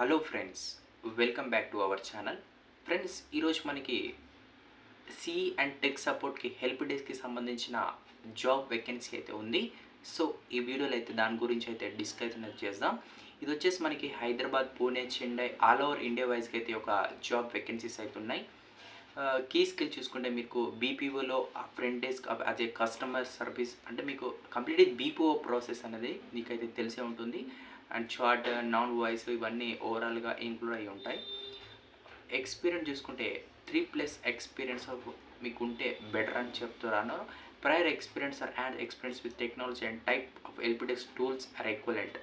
Hello friends, welcome back to our channel. Friends, ఈరోజు మనకి C and tech సపోర్ట్కి help డెస్క్కి సంబంధించిన job vacancy అయితే ఉంది. సో ఈ వీడియోలో అయితే దాని గురించి అయితే డిస్కస్ అనేది చేద్దాం. ఇది వచ్చేసి మనకి Hyderabad, Pune, Chennai all over India వైజ్కి అయితే ఒక జాబ్ వేకెన్సీస్ అయితే ఉన్నాయి. కీ స్కిల్ చూసుకుంటే మీకు బీపీఓలో ఫ్రంట్ డెస్క్ అదే కస్టమర్ సర్వీస్ అంటే మీకు కంప్లీట్లీ బీపీఓ ప్రాసెస్ అనేది మీకైతే తెలిసే ఉంటుంది. అండ్ చార్ట్, నాన్ వాయిస్ ఇవన్నీ ఓవరాల్గా ఇంక్లూడ్ అయ్యి ఉంటాయి. ఎక్స్పీరియన్స్ చూసుకుంటే 3+ ఎక్స్పీరియన్స్ మీకు ఉంటే బెటర్ అని చెప్తున్నాను. Prior experience and experience with technology and type of ఎల్పిడెక్స్ tools or equivalent.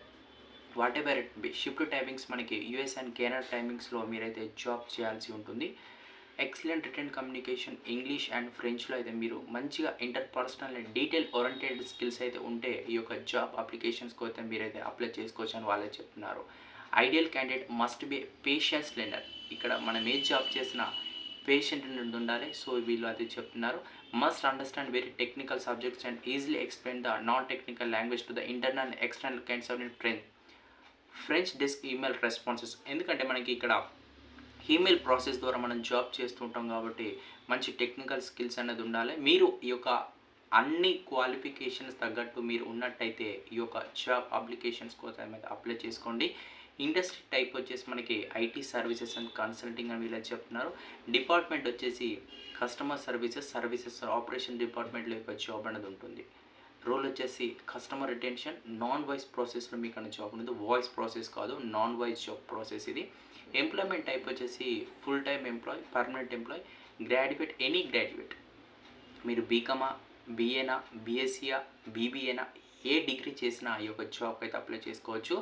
Whatever it be. Shift timings మనకి యూఎస్ అండ్ కెనడా టైమింగ్స్లో మీరైతే జాబ్ చేయాల్సి ఉంటుంది. Excellent return communication English and ఫ్రెంచ్లో అయితే మీరు మంచిగా interpersonal and detail oriented skills అయితే ఉంటే ఈ యొక్క జాబ్ అప్లికేషన్స్కి అయితే మీరైతే అప్లై చేసుకోవచ్చు అని వాళ్ళే చెప్తున్నారు. Ideal candidate must be patience learner. ఇక్కడ మనం ఏ జాబ్ చేసినా పేషెంట్ నుండి ఉండాలి. సో వీళ్ళు అది చెప్తున్నారు. Must understand very technical subjects and easily explain the non technical language to the internal and external kinds of French desk email responses. ఎందుకంటే మనకి ఇక్కడ ఈమెయిల్ ప్రాసెస్ ద్వారా మనం జాబ్ చేస్తుంటాం కాబట్టి మంచి టెక్నికల్ స్కిల్స్ అనేది ఉండాలి. మీరు ఈ యొక్క అన్ని క్వాలిఫికేషన్స్ తగ్గట్టు మీరు ఉన్నట్టయితే ఈ యొక్క జాబ్ అప్లికేషన్స్ కోసం అయితే అప్లై చేసుకోండి. ఇండస్ట్రీ టైప్ వచ్చేసి మనకి ఐటీ సర్వీసెస్ అండ్ కన్సల్టింగ్ అని వీళ్ళు చెప్తున్నారు. డిపార్ట్మెంట్ వచ్చేసి కస్టమర్ సర్వీసెస్ ఆపరేషన్ డిపార్ట్మెంట్లో యొక్క జాబ్ అనేది ఉంటుంది. రోల్ వచ్చేసి కస్టమర్ రిటెన్షన్ నాన్ వాయిస్ ప్రాసెస్లో మీకు అనే జాబ్ ఉంటుంది. వాయిస్ ప్రాసెస్ కాదు, నాన్ వాయిస్ జాబ్ ప్రాసెస్ ఇది. ఎంప్లాయ్మెంట్ టైప్ వచ్చేసి full time employee, permanent employee, graduate, any graduate. మీరు బీకామా, బీఏనా, బీఎస్సీయా, బీబీఏనా, ఏ డిగ్రీ చేసినా ఈ యొక్క జాబ్కి అయితే అప్లై చేసుకోవచ్చు.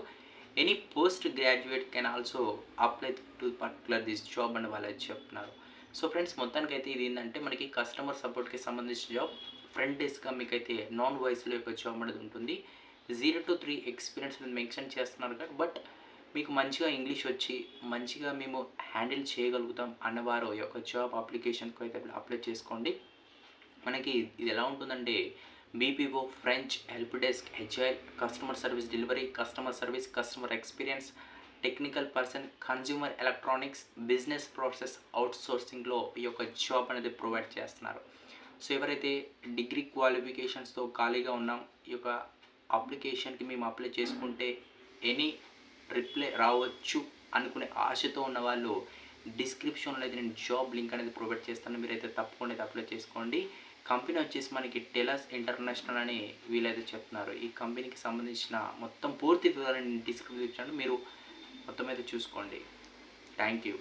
Any post graduate can also apply to particular this job అని వాళ్ళు చెప్తున్నారు. సో ఫ్రెండ్స్, మొత్తానికైతే ఇది ఏంటంటే మనకి కస్టమర్ సపోర్ట్కి సంబంధించిన జాబ్. ఫ్రంట్ డెస్క్గా మీకైతే నాన్ వాయిస్లో యొక్క జాబ్ అనేది ఉంటుంది. 0 to 3 ఎక్స్పీరియన్స్ మెన్షన్ చేస్తున్నారు కదా, బట్ మీకు మంచిగా ఇంగ్లీష్ వచ్చి మంచిగా మేము హ్యాండిల్ చేయగలుగుతాం అన్నవారు ఈ యొక్క జాబ్ అప్లికేషన్కి అయితే అప్లై చేసుకోండి. మనకి ఇది ఎలా ఉంటుందంటే BPO, French, help desk, HIL, customer service delivery, customer service, customer experience, technical person, consumer electronics, business process అవుట్సోర్సింగ్లో ఈ యొక్క జాబ్ అనేది ప్రొవైడ్ చేస్తున్నారు. సో ఎవరైతే డిగ్రీ క్వాలిఫికేషన్స్తో ఖాళీగా ఉన్నాం, ఈ యొక్క అప్లికేషన్కి మేము అప్లై చేసుకుంటే ఎనీ రిప్లై రావచ్చు అనుకునే ఆశతో ఉన్న వాళ్ళు డిస్క్రిప్షన్లో అయితే నేను జాబ్ లింక్ అనేది ప్రొవైడ్ చేస్తాను. మీరైతే తప్పకుండా అయితే అప్లై చేసుకోండి. కంపెనీ వచ్చేసి మనకి టెలస్ ఇంటర్నేషనల్ అని వీళ్ళైతే చెప్తున్నారు. ఈ కంపెనీకి సంబంధించిన మొత్తం పూర్తి వివరాలను డిస్క్రిప్షన్ మీరు మొత్తం అయితే చూసుకోండి. Thank you.